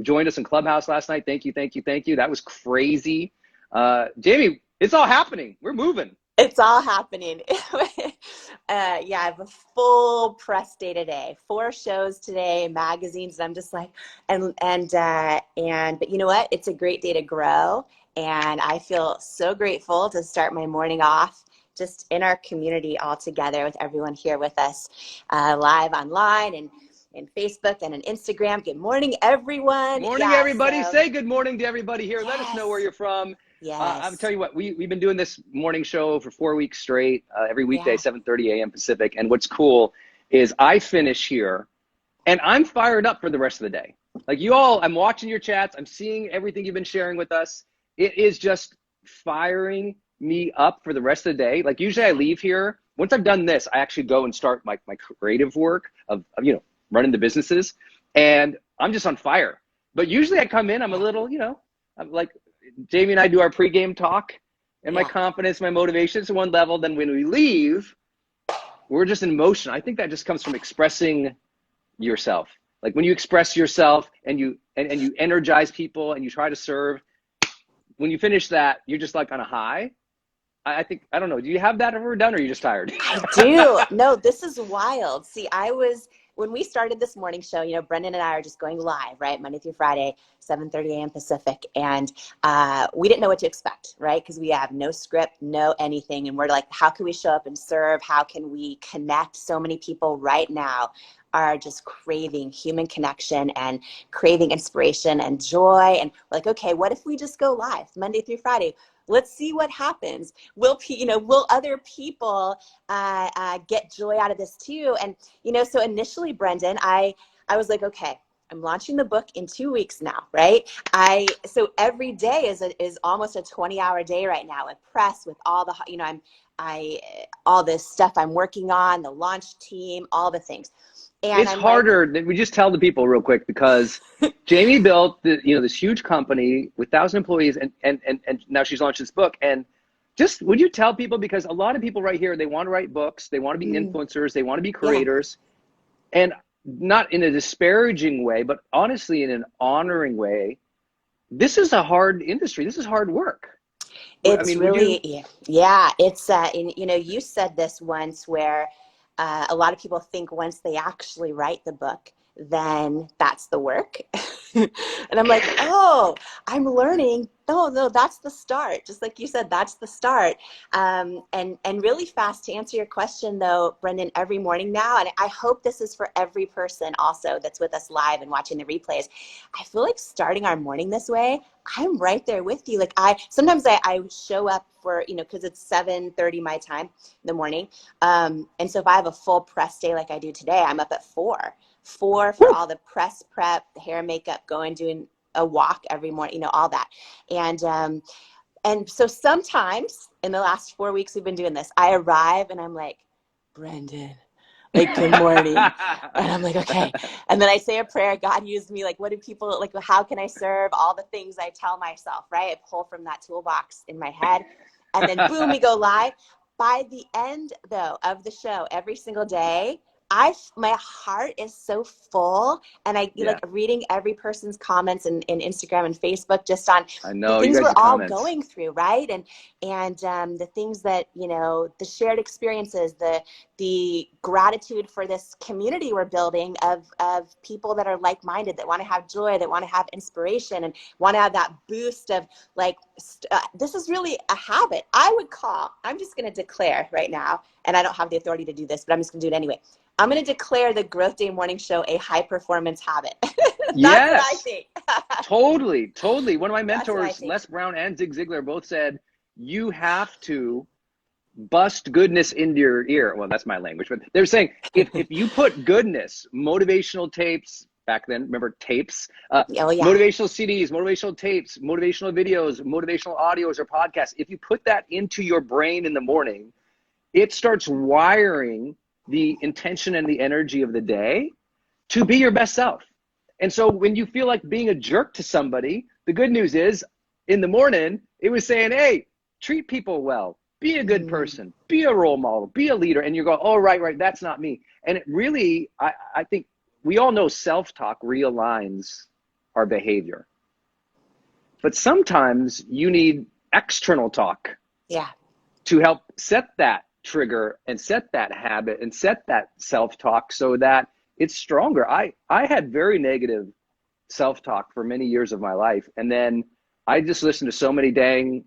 joined us in Clubhouse last night. Thank you, thank you, thank you. That was crazy. Jamie, it's all happening. We're moving. It's all happening. Yeah, I have a full press day today. 4 shows today, magazines. And I'm just like, but you know what? It's a great day to grow. And I feel so grateful to start my morning off just in our community all together with everyone here with us, live online and Facebook and on Instagram. Good morning, everyone. Morning, everybody. Say good morning to everybody here. Yes. Let us know where you're from. Yes. I'll tell you what, we've been doing this morning show for 4 weeks straight, every weekday, 7:30 a.m. Pacific. And what's cool is I finish here and I'm fired up for the rest of the day. Like you all, I'm watching your chats. I'm seeing everything you've been sharing with us. It is just firing me up for the rest of the day. Like usually I leave here. Once I've done this, I actually go and start my creative work of running the businesses. And I'm just on fire. But usually I come in, I'm a little, I'm like, Jamie and I do our pregame talk, and my confidence, my motivation is one level. Then when we leave, we're just in motion. I think that just comes from expressing yourself. Like when you express yourself and you energize people and you try to serve, when you finish that, you're just like on a high. I think, I don't know, do you have that ever done or are you just tired? I do. No, this is wild. See, when we started this morning show, Brendon and I are just going live, right? Monday through Friday, 7:30 a.m. Pacific. And we didn't know what to expect, right? Because we have no script, no anything. And we're like, how can we show up and serve? How can we connect? So many people right now are just craving human connection and craving inspiration and joy. And we're like, okay, what if we just go live Monday through Friday? Let's see what happens. Will other people get joy out of this too? And, so initially, Brendon, I was like, okay, I'm launching the book in 2 weeks now, right? So every day is almost a 20-hour day right now with press, with all the, all this stuff I'm working on, the launch team, all the things. And it's harder. We just tell the people real quick because Jamie built this huge company with 1,000 employees and now she's launched this book. And just would you tell people, because a lot of people right here, they want to write books, they want to be influencers, they want to be creators, and not in a disparaging way, but honestly in an honoring way. This is a hard industry. This is hard work. It's It's you said this once where a lot of people think once they actually write the book, then that's the work. And I'm like, oh, I'm learning. No, that's the start. Just like you said, that's the start. And really fast to answer your question though, Brendon, every morning now, and I hope this is for every person also that's with us live and watching the replays. I feel like starting our morning this way, I'm right there with you. Like sometimes I show up for, cause it's 7:30 my time in the morning. And so if I have a full press day, like I do today, I'm up at 4 for all the press prep, the hair, makeup, doing a walk every morning, all that. And so sometimes in the last 4 weeks we've been doing this, I arrive and I'm like, Brendon, like, good morning. And I'm like, okay. And then I say a prayer. God used me. Like, what do people, like, how can I serve? All the things I tell myself, right? I pull from that toolbox in my head. And then boom, we go live. By the end, though, of the show, every single day, my heart is so full, and I like reading every person's comments in Instagram and Facebook just on the things we're all going through, right? And the things that, the shared experiences, the gratitude for this community we're building of people that are like-minded, that want to have joy, that want to have inspiration, and want to have that boost of like, this is really a habit. I'm just going to declare right now, and I don't have the authority to do this, but I'm just going to do it anyway. I'm going to declare the Growth Day Morning Show a high-performance habit. That's what I think. Totally. One of my mentors, Les Brown and Zig Ziglar, both said, you have to bust goodness into your ear. Well, that's my language, but they're saying if you put goodness, motivational tapes, back then, remember tapes, motivational CDs, motivational tapes, motivational videos, motivational audios or podcasts, if you put that into your brain in the morning, it starts wiring the intention and the energy of the day to be your best self. And so when you feel like being a jerk to somebody, the good news is in the morning, it was saying, hey, treat people well, be a good person, be a role model, be a leader. And you go, oh, right, that's not me. And it really, I think we all know self-talk realigns our behavior. But sometimes you need external talk to help set that trigger and set that habit and set that self-talk so that it's stronger. I had very negative self-talk for many years of my life. And then I just listened to so many dang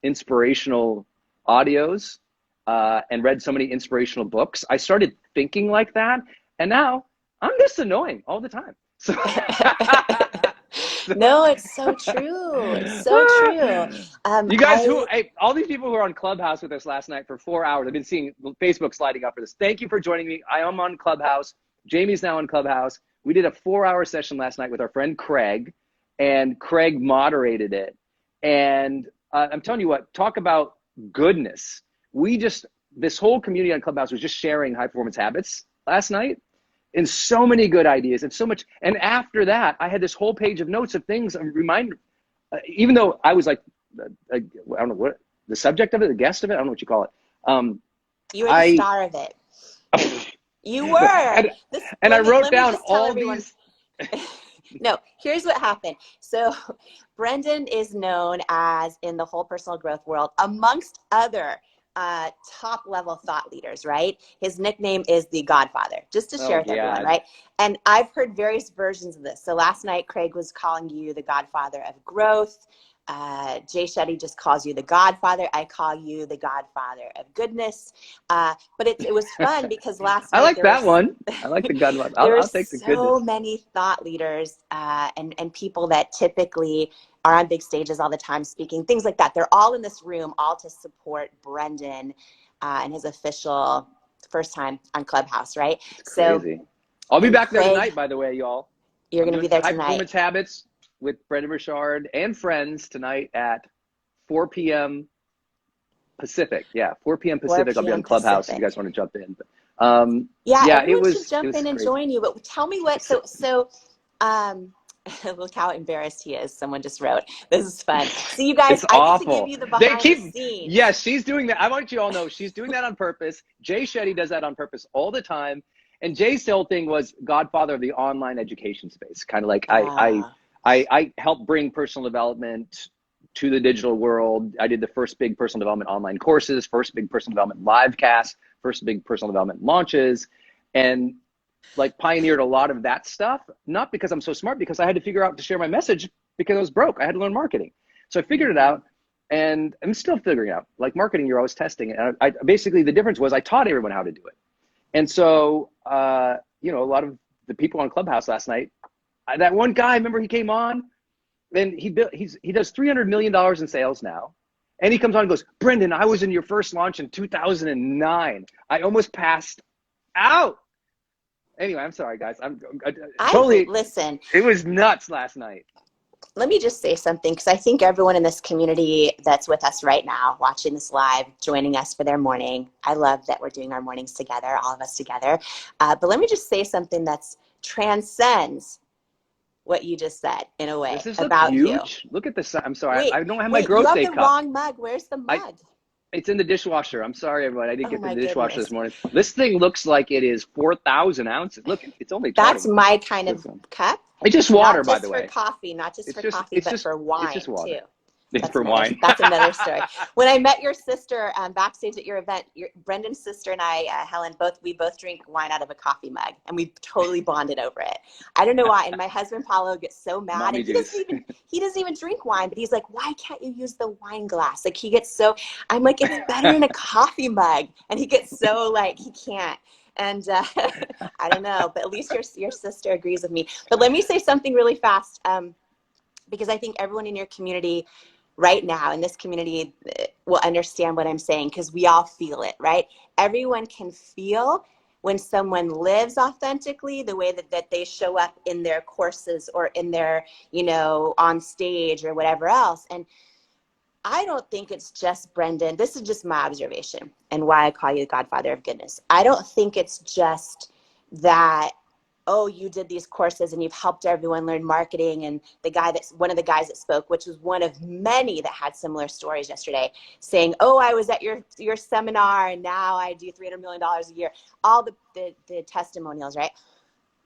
inspirational audios and read so many inspirational books. I started thinking like that. And now I'm just annoying all the time. So no, it's so true. It's so true. You guys all these people who are on Clubhouse with us last night for 4 hours, I've been seeing Facebook sliding up for this. Thank you for joining me. I am on Clubhouse. Jamie's now on Clubhouse. We did a 4-hour session last night with our friend Craig, and Craig moderated it. And I'm telling you what, talk about goodness. This whole community on Clubhouse was just sharing high performance habits last night. And so many good ideas and so much. And after that, I had this whole page of notes of things, even though I was like, I don't know what the subject of it, the guest of it, I don't know what you call it. You were the star of it. You were. And I wrote down all these. No, here's what happened. So Brendon is known as, in the whole personal growth world, amongst other top level thought leaders, right? His nickname is the Godfather, just to share with everyone, right? And I've heard various versions of this. So last night, Craig was calling you the Godfather of Growth. Jay Shetty just calls you the Godfather. I call you the Godfather of Goodness. But it was fun because last night I like that one. I like the Godfather. I'll take the Goodness. So many thought leaders and people that typically are on big stages all the time speaking, things like that. They're all in this room, all to support Brendon and his official first time on Clubhouse, right? It's crazy. I'll be back there tonight, by the way, y'all. You're going to be there tonight. High Performance Habits with Brendon Burchard and friends tonight at 4 p.m. Pacific. Yeah, 4 p.m. Pacific. I'll be on Clubhouse if you guys want to jump in. But, everyone should jump in and join you. But tell me what. Look how embarrassed he is. Someone just wrote. This is fun. So you guys, I need to give you the behind the scenes. Yes, she's doing that. I want you all to know she's doing that on purpose. Jay Shetty does that on purpose all the time. And Jay's whole thing was Godfather of the online education space. Kind of like I help bring personal development to the digital world. I did the first big personal development online courses, first big personal development live cast, first big personal development launches, and like pioneered a lot of that stuff. Not because I'm so smart, because I had to figure out to share my message because I was broke. I had to learn marketing. So I figured it out, and I'm still figuring out. Like marketing, you're always testing. And I basically, the difference was I taught everyone how to do it. And so, a lot of the people on Clubhouse last night, that one guy, remember he came on and he does $300 million in sales now. And he comes on and goes, Brendon, I was in your first launch in 2009. I almost passed out. Anyway, I'm sorry, guys. Listen. It was nuts last night. Let me just say something, because I think everyone in this community that's with us right now, watching this live, joining us for their morning. I love that we're doing our mornings together, all of us together. But let me just say something that's transcends what you just said in a way about huge. You. Look at this. I'm sorry. I don't have my growth day cup. You have the wrong mug. Where's the mug? It's in the dishwasher. I'm sorry, everybody. I didn't get to the dishwasher this morning. This thing looks like it is 4,000 ounces. Look, it's only 20. That's my kind of cup. It's just water, by the way. Not just for coffee, but for wine, too. It's for wine. That's another story. When I met your sister backstage at your event, Brendon's sister and I, Helen, we both drink wine out of a coffee mug, and we totally bonded over it. I don't know why. And my husband Paulo gets so mad. And he doesn't even drink wine, but he's like, "Why can't you use the wine glass?" Like he gets so. I'm like, "It's better in a coffee mug," and he gets so like he can't. And I don't know, but at least your sister agrees with me. But let me say something really fast, because I think everyone in your community right now, in this community, will understand what I'm saying, because we all feel it, right? Everyone can feel when someone lives authentically, the way that they show up in their courses or in their, on stage or whatever else. And I don't think it's just Brendon. This is just my observation and why I call you the Godfather of Goodness. I don't think it's just that, oh, you did these courses and you've helped everyone learn marketing. And one of the guys that spoke, which was one of many that had similar stories yesterday, saying, oh, I was at your seminar and now I do $300 million a year. All the testimonials, right?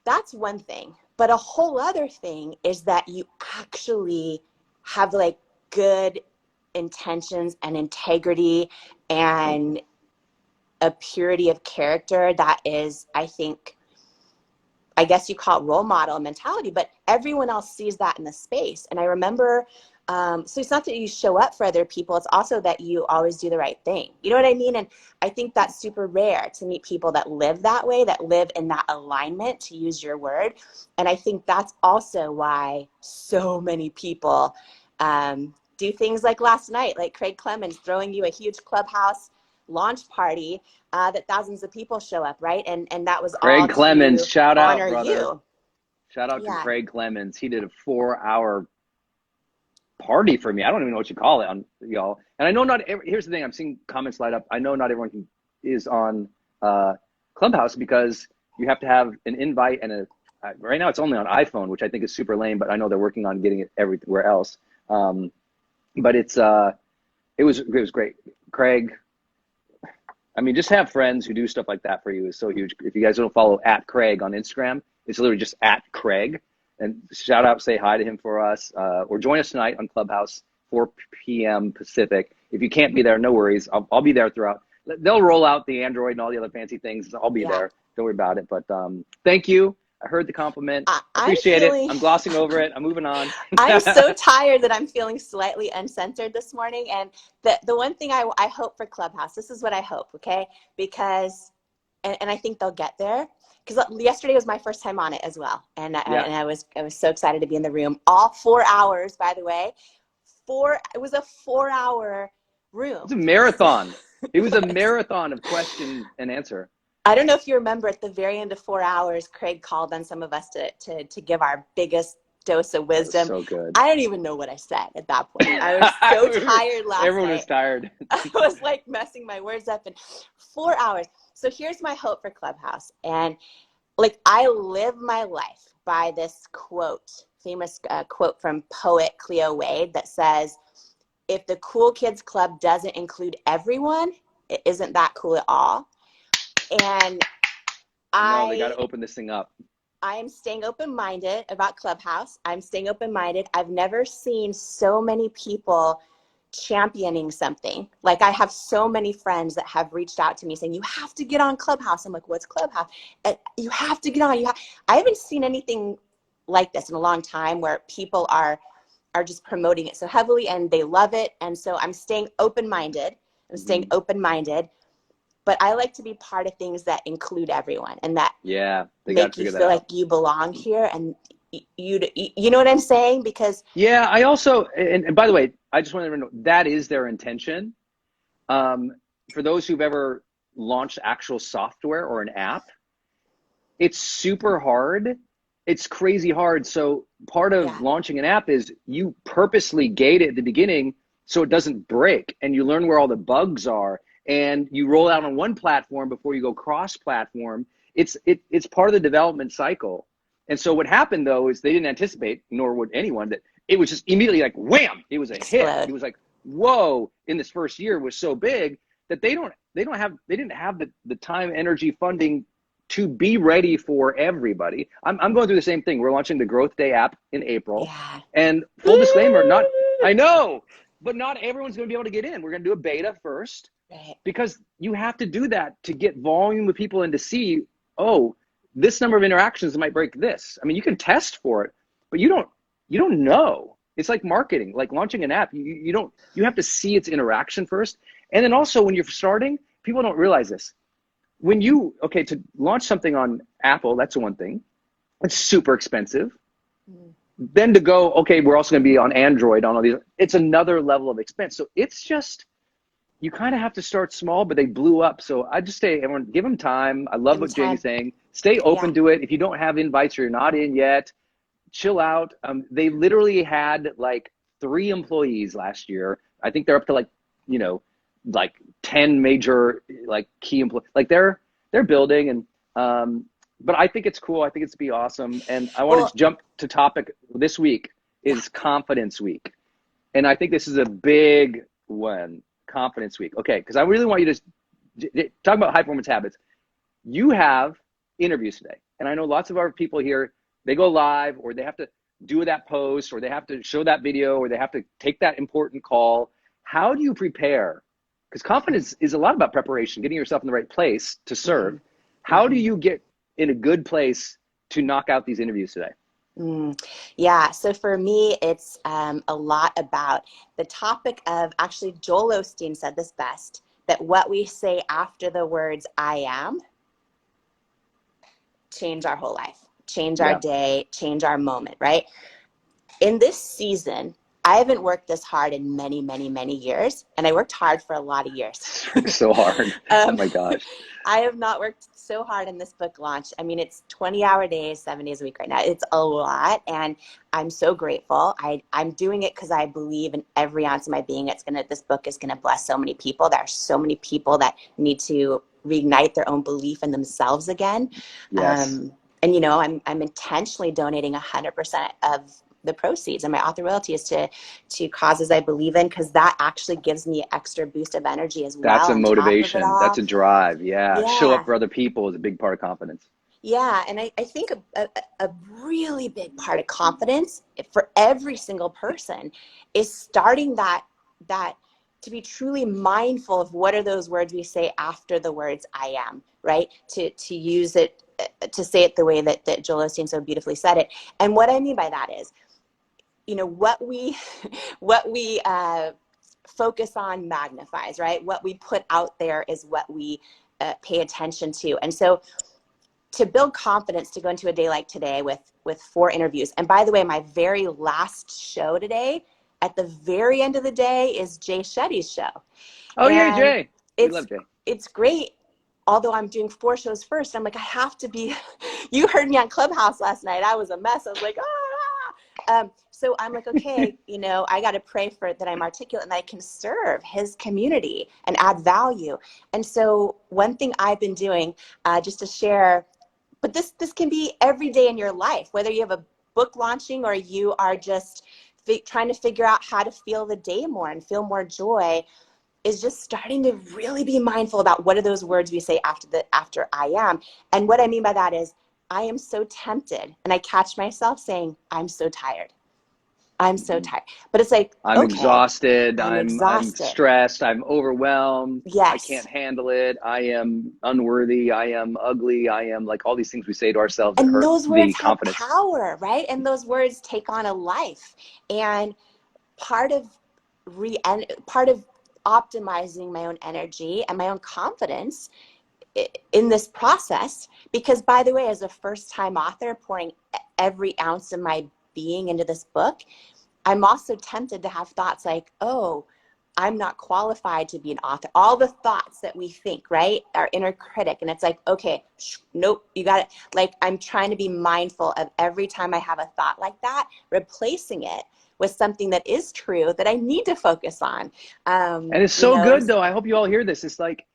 That's one thing. But a whole other thing is that you actually have like good intentions and integrity and a purity of character that is, I think, I guess you call it role model mentality, but everyone else sees that in the space. And I remember, so it's not that you show up for other people, it's also that you always do the right thing. You know what I mean? And I think that's super rare to meet people that live that way, that live in that alignment, to use your word. And I think that's also why so many people do things like last night, like Craig Clemens throwing you a huge Clubhouse launch party that thousands of people show up, right? And that was Craig all Clemens, to shout out, honor brother. you. Shout out to Yeah. Craig Clemens. He did a 4-hour party for me. I don't even know what you call it on y'all. And I know not every, here's the thing, I'm seeing comments light up. I know not everyone is on Clubhouse because you have to have an invite and a right now it's only on iPhone, which I think is super lame, but I know they're working on getting it everywhere else. But it was great. Craig, I mean, just have friends who do stuff like that for you is so huge. If you guys don't follow @Craig on Instagram, it's literally just @Craig. And shout out, say hi to him for us. Or join us tonight on Clubhouse, 4 p.m. Pacific. If you can't be there, no worries. I'll be there throughout. They'll roll out the Android and all the other fancy things. I'll be there. Don't worry about it. But thank you. I heard the compliment. Appreciate it. I'm glossing over it. I'm moving on. I'm so tired that I'm feeling slightly uncensored this morning. And the one thing I hope for Clubhouse, this is what I hope, okay? Because, and I think they'll get there, because yesterday was my first time on it as well. And I was so excited to be in the room. All 4 hours, by the way. It was a 4-hour room. It's a marathon. It was a marathon of question and answer. I don't know if you remember, at the very end of 4 hours, Craig called on some of us to give our biggest dose of wisdom. So good. I don't even know what I said at that point. I was so tired last night. Everyone was tired. I was like messing my words up in 4 hours. So here's my hope for Clubhouse. And like, I live my life by this quote, famous quote from poet Cleo Wade that says, if the Cool Kids Club doesn't include everyone, it isn't that cool at all. And no, they got to open this thing up. I am staying open-minded about Clubhouse. I'm staying open-minded. I've never seen so many people championing something. Like, I have so many friends that have reached out to me saying, you have to get on Clubhouse. I'm like, what's Clubhouse? You have to get on. I haven't seen anything like this in a long time, where people are just promoting it so heavily and they love it. And so I'm staying open-minded. But I like to be part of things that include everyone and that make you feel like you belong here, and you know what I'm saying? Because I also, and by the way, I just wanted to know, that is their intention. For those who've ever launched actual software or an app, it's super hard. It's crazy hard. So part of launching an app is you purposely gate it at the beginning so it doesn't break, and you learn where all the bugs are. And you roll out on one platform before you go cross-platform. It's part of the development cycle. And so what happened, though, is they didn't anticipate, nor would anyone, that it was just immediately like, wham, it was a hit. It was like, whoa, in this first year was so big that they didn't have the time, energy, funding to be ready for everybody. I'm going through the same thing. We're launching the Growth Day app in April. Yeah. And full disclaimer, I know, but not everyone's going to be able to get in. We're going to do a beta first. Right. Because you have to do that to get volume of people and to see, oh, this number of interactions might break this. I mean, you can test for it, but you don't know. It's like marketing, like launching an app. You have to see its interaction first. And then also when you're starting, people don't realize this. When to launch something on Apple, that's one thing. It's super expensive. Then to go, okay, we're also going to be on Android, on all these. It's another level of expense. So it's just, you kind of have to start small, but they blew up. So I just say, everyone, give them time. I love what Jamie's saying. Stay open to it. If you don't have invites or you're not in yet, chill out. They literally had like 3 employees last year. I think they're up to like 10 major like key employees. Like they're building, and but I think it's cool. I think it's be awesome. And I want to jump to topic this week is Confidence Week, and I think this is a big one. Confidence Week. Okay, because I really want you to talk about high performance habits. You have interviews today, and I know lots of our people here they go live, or they have to do that post, or they have to show that video, or they have to take that important call. How do you prepare? Because confidence is a lot about preparation, getting yourself in the right place to serve. How do you get in a good place to knock out these interviews today? Yeah, so for me, it's a lot about the topic of, actually, Joel Osteen said this best, that what we say after the words "I am" change our whole life, change our day, change our moment, right? In this season, I haven't worked this hard in many, many, many years, and I worked hard for a lot of years. So hard. Oh my gosh. I have not worked so hard in this book launch. I mean, it's 20-hour days, 7 days a week right now. It's a lot, and I'm so grateful. I'm doing it because I believe in every ounce of my being this book is gonna bless so many people. There are so many people that need to reignite their own belief in themselves again. Yes. And I'm intentionally donating 100% of the proceeds and my author royalties to causes I believe in, because that actually gives me an extra boost of energy as well. That's a motivation. That's a drive. Yeah. Show up for other people is a big part of confidence. Yeah, and I think a really big part of confidence for every single person is starting that to be truly mindful of what are those words we say after the words "I am," right? To use it, to say it the way that Joel Osteen so beautifully said it. And what I mean by that is, what we focus on magnifies, right? What we put out there is what we pay attention to. And so to build confidence, to go into a day like today with 4 interviews. And by the way, my very last show today, at the very end of the day, is Jay Shetty's show. Oh, yeah, Jay. We love Jay. It's great. Although I'm doing 4 shows first, I'm like, I have to be, you heard me on Clubhouse last night. I was a mess. I was like, so I'm like, okay, I got to pray for that I'm articulate and that I can serve his community and add value. And so one thing I've been doing, just to share, but this can be every day in your life, whether you have a book launching or you are just trying to figure out how to feel the day more and feel more joy, is just starting to really be mindful about what are those words we say after "I am." And what I mean by that is, I am so tempted, and I catch myself saying, "I'm so tired. I'm so tired." But it's like, I'm exhausted. I'm exhausted. Stressed. I'm overwhelmed. Yes. I can't handle it. I am unworthy. I am ugly. I am, like, all these things we say to ourselves. And hurt those words the have confidence. power, right? And those words take on a life. And part of optimizing my own energy and my own confidence in this process, because, by the way, as a first-time author pouring every ounce of my being into this book, I'm also tempted to have thoughts like, oh, I'm not qualified to be an author. All the thoughts that we think, right? Our inner critic. And it's like, okay, nope, you got it. Like, I'm trying to be mindful of every time I have a thought like that, replacing it with something that is true that I need to focus on. And it's so good, though. I hope you all hear this. It's like,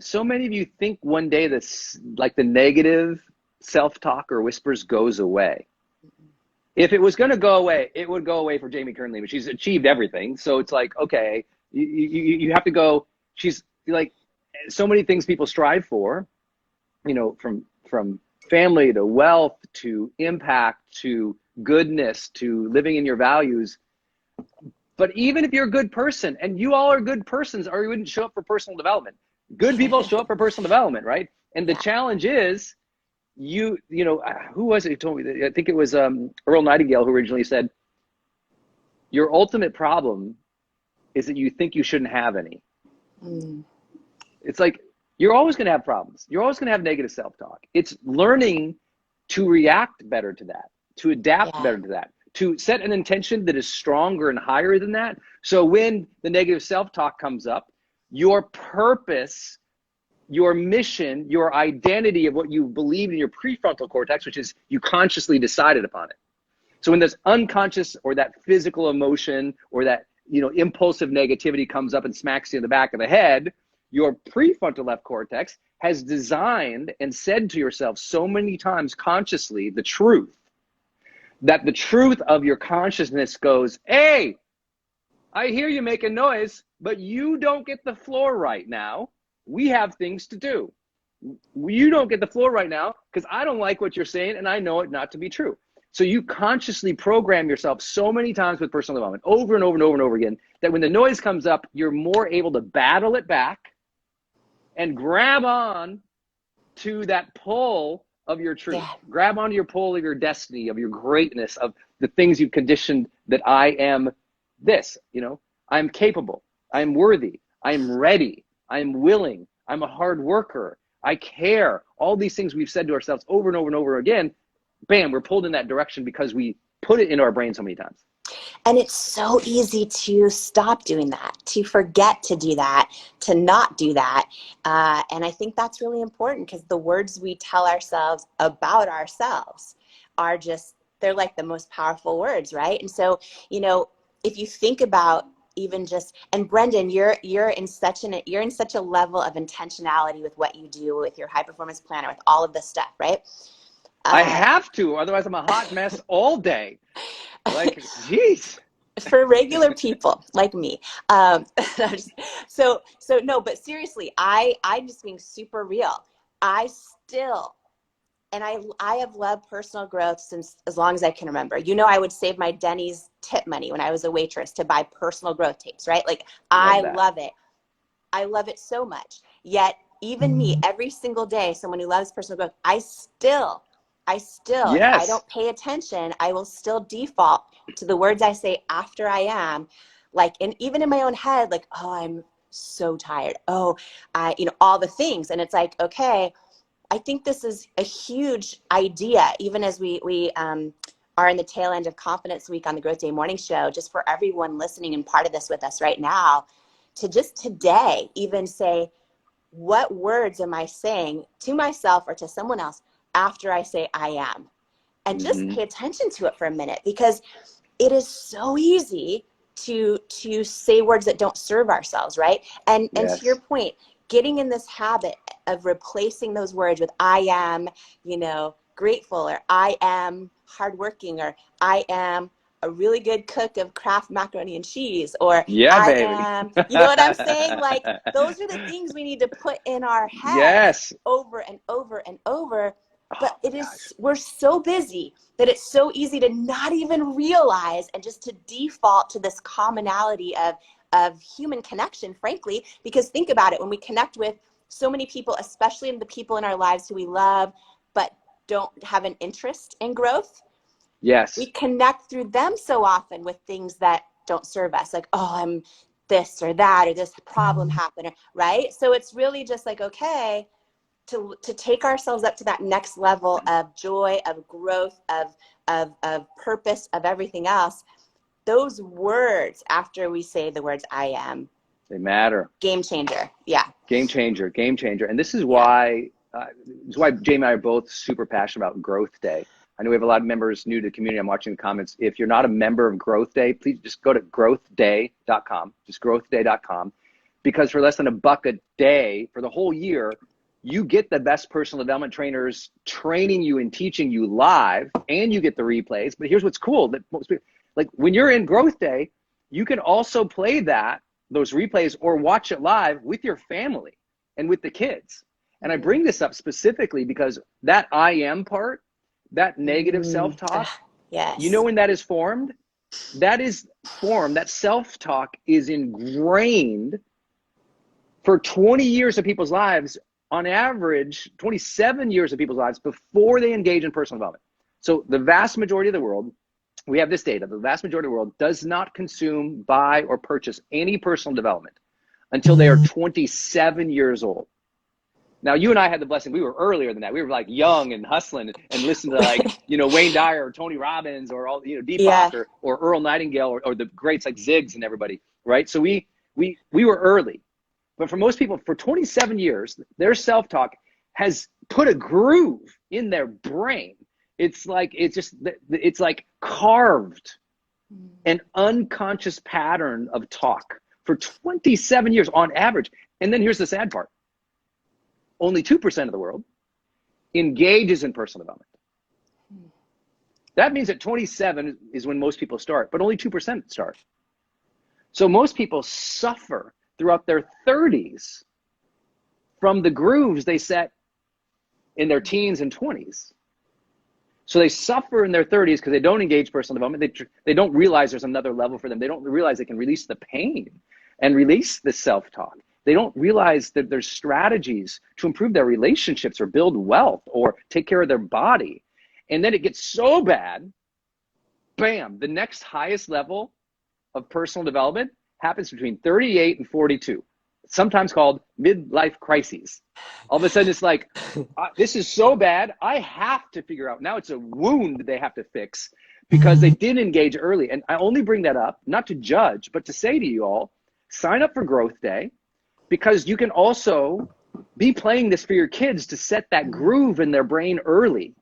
so many of you think one day this, like, the negative self-talk or whispers goes away. If it was going to go away, it would go away for Jamie Kernley, but she's achieved everything. So it's like, okay, you have to go. She's like, so many things people strive for, from family to wealth to impact to goodness to living in your values. But even if you're a good person, and you all are good persons, or you wouldn't show up for personal development. Good people show up for personal development, right? And the challenge is, who was it who told me? I think it was Earl Nightingale who originally said, your ultimate problem is that you think you shouldn't have any. It's like, you're always going to have problems. You're always going to have negative self-talk. It's learning to react better to that, to adapt better to that, to set an intention that is stronger and higher than that. So when the negative self-talk comes up, your purpose, your mission, your identity of what you believe in your prefrontal cortex, which is you consciously decided upon it. So when this unconscious or that physical emotion or that impulsive negativity comes up and smacks you in the back of the head, your prefrontal left cortex has designed and said to yourself so many times consciously the truth, that the truth of your consciousness goes, hey, I hear you making noise, but you don't get the floor right now. We have things to do. You don't get the floor right now because I don't like what you're saying and I know it not to be true. So you consciously program yourself so many times with personal development, over and over and over and over again, that when the noise comes up, you're more able to battle it back and grab on to that pull of your truth. Yeah. Grab onto your pull of your destiny, of your greatness, of the things you've conditioned, that I am this, I'm capable, I'm worthy, I'm ready, I'm willing, I'm a hard worker, I care. All these things we've said to ourselves over and over and over again, bam, we're pulled in that direction because we put it into our brain so many times. And it's so easy to stop doing that, to forget to do that, to not do that. And I think that's really important, because the words we tell ourselves about ourselves are just, they're like the most powerful words, right? And so, if you think about even just, and Brendon, you're in such a level of intentionality with what you do, with your high performance planner, with all of this stuff, right? I have to, otherwise I'm a hot mess all day. Like, geez. For regular people like me. So no, but seriously, I'm just being super real. I have loved personal growth since as long as I can remember. I would save my Denny's tip money when I was a waitress to buy personal growth tapes, right? Like, I love it. I love it so much. Yet even me, every single day, someone who loves personal growth, I still, Yes. if I don't pay attention, I will still default to the words I say after I am, like, and even in my own head, like, oh, I'm so tired. Oh, all the things. And it's like, okay, I think this is a huge idea, even as we are in the tail end of Confidence Week on the Growth Day Morning Show, just for everyone listening and part of this with us right now, to just today even say, what words am I saying to myself or to someone else after I say I am? And just pay attention to it for a minute, because it is so easy to say words that don't serve ourselves, right? And to your point, getting in this habit of replacing those words with I am, grateful, or I am hardworking, or I am a really good cook of Kraft macaroni and cheese, or I am, you know what I'm saying? Like, those are the things we need to put in our heads over and over and over. But we're so busy that it's so easy to not even realize, and just to default to this commonality of human connection, frankly, because think about it, when we connect with so many people, especially in the people in our lives who we love, but don't have an interest in growth. Yes. We connect through them so often with things that don't serve us, like, oh, I'm this or that, or this problem happened, right? So it's really just like, okay, to take ourselves up to that next level of joy, of growth, of purpose, of everything else. Those words after we say the words I am, they matter. Game changer. Yeah. Game changer. And this is why Jamie and I are both super passionate about Growth Day. I know we have a lot of members new to the community. I'm watching the comments. If you're not a member of Growth Day, please just go to growthday.com, just growthday.com, because for less than $1 a day for the whole year, you get the best personal development trainers training you and teaching you live, and you get the replays. But here's what's cool, that most people, like, when you're in Growth Day, you can also play those replays or watch it live with your family and with the kids. And I bring this up specifically because that I am part, that negative self-talk, yes. When that is formed? That self-talk is ingrained for 20 years of people's lives, on average, 27 years of people's lives before they engage in personal development. So the vast majority of the world, we have this data, the vast majority of the world does not consume, buy, or purchase any personal development until they are 27 years old. Now, you and I had the blessing, we were earlier than that. We were like young and hustling and listened to, like, Wayne Dyer or Tony Robbins or all, Deepak or Earl Nightingale or the greats like Ziggs and everybody, right? So we were early. But for most people, for 27 years, their self-talk has put a groove in their brain. It's like carved an unconscious pattern of talk for 27 years on average. And then here's the sad part. Only 2% of the world engages in personal development. That means that 27 is when most people start, but only 2% start. So most people suffer throughout their 30s from the grooves they set in their teens and 20s. So they suffer in their 30s because they don't engage personal development. They don't realize there's another level for them. They don't realize they can release the pain and release the self-talk. They don't realize that there's strategies to improve their relationships or build wealth or take care of their body. And then it gets so bad, bam, the next highest level of personal development happens between 38 and 42, sometimes called midlife crises. All of a sudden it's like, this is so bad, I have to figure out. Now it's a wound they have to fix because they didn't engage early. And I only bring that up, not to judge, but to say to you all, sign up for Growth Day, because you can also be playing this for your kids to set that groove in their brain early.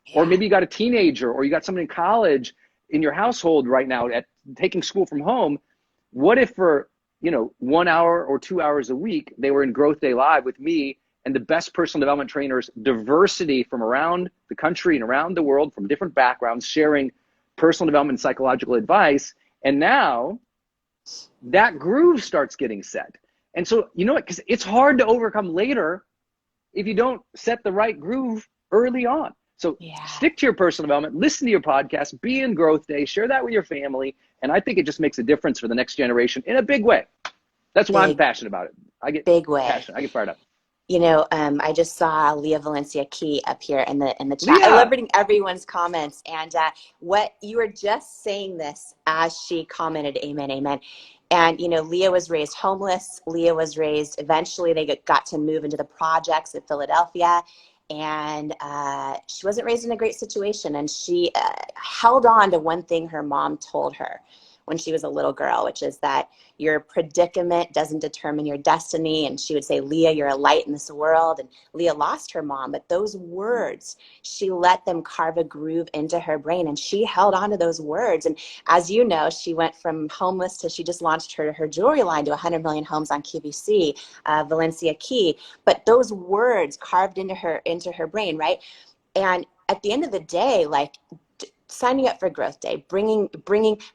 Yeah. Or maybe you got a teenager or you got someone in college in your household right now at taking school from home. What if for 1 hour or 2 hours a week, they were in Growth Day Live with me and the best personal development trainers, diversity from around the country and around the world, from different backgrounds, sharing personal development and psychological advice. And now that groove starts getting set. And so, you know what, because it's hard to overcome later if you don't set the right groove early on. So stick to your personal development, listen to your podcast, be in Growth Day, share that with your family. And I think it just makes a difference for the next generation in a big way. That's why I'm passionate about it. I get passionate. I get fired up. I just saw Leah Valencia Key up here in the chat. Leah. I love reading everyone's comments. And what you were just saying this as she commented, amen, amen. And, Leah was raised homeless. Leah was raised, eventually they got to move into the projects in Philadelphia. And she wasn't raised in a great situation. And she held on to one thing her mom told her when she was a little girl, which is that your predicament doesn't determine your destiny. And she would say, Leah, you're a light in this world. And Leah lost her mom, but those words, she let them carve a groove into her brain, and she held on to those words. And as you know, she went from homeless to, she just launched her jewelry line to 100 million homes on QVC, Valencia Key. But those words carved into her brain, right? And at the end of the day, like, signing up for Growth Day, bringing,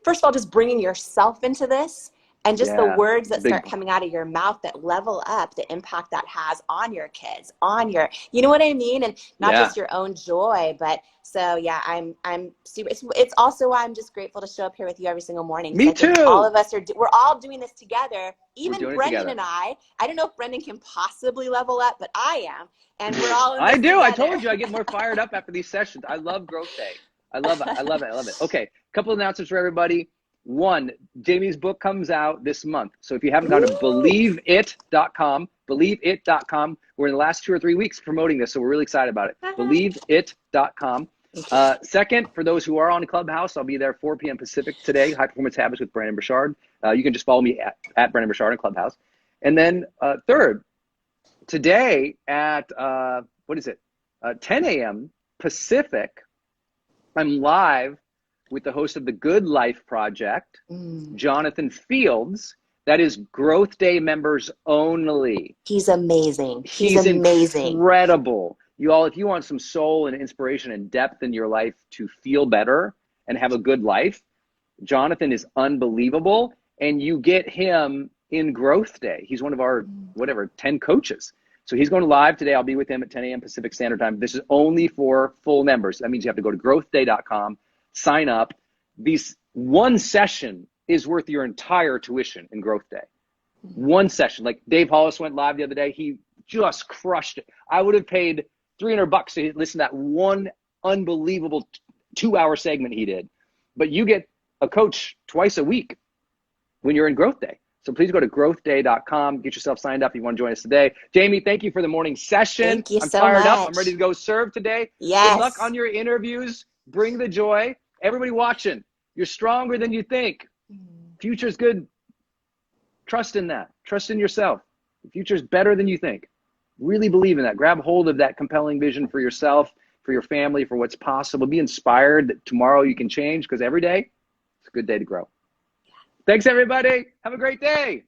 first of all, just bringing yourself into this, and just the words that start coming out of your mouth that level up the impact that has on your kids, on your, you know what I mean? And not just your own joy, but so I'm super, it's also why I'm just grateful to show up here with you every single morning. Me too. All of us we're all doing this together. Even Brendon and I don't know if Brendon can possibly level up, but I am. And we're all in this together. I told you I get more fired up after these sessions. I love Growth Day. I love it. Okay, a couple of announcements for everybody. One, Jamie's book comes out this month. So if you haven't gone to believeit.com, we're in the last 2 or 3 weeks promoting this, so we're really excited about it. Believeit.com. Second, for those who are on Clubhouse, I'll be there 4 p.m. Pacific today, High Performance Habits with Brendon Burchard. You can just follow me at Brendon Burchard on Clubhouse. And then third, today at, 10 a.m. Pacific, I'm live with the host of the Good Life Project, Jonathan Fields. That is Growth Day members only. He's amazing. He's amazing. Incredible. You all, if you want some soul and inspiration and depth in your life to feel better and have a good life, Jonathan is unbelievable. And you get him in Growth Day. He's one of our, 10 coaches. So he's going live today. I'll be with him at 10 a.m. Pacific Standard Time. This is only for full members. That means you have to go to growthday.com, sign up. One session is worth your entire tuition in Growth Day. One session. Like Dave Hollis went live the other day. He just crushed it. I would have paid $300 to listen to that one unbelievable 2-hour segment he did. But you get a coach twice a week when you're in Growth Day. So please go to growthday.com, get yourself signed up if you want to join us today. Jamie, thank you for the morning session. Thank you I'm so fired much. up. I'm ready to go serve today. Yes. Good luck on your interviews. Bring the joy. Everybody watching, you're stronger than you think. Future's good. Trust in that. Trust in yourself. The future's better than you think. Really believe in that. Grab hold of that compelling vision for yourself, for your family, for what's possible. Be inspired that tomorrow you can change, because every day it's a good day to grow. Thanks, everybody. Have a great day.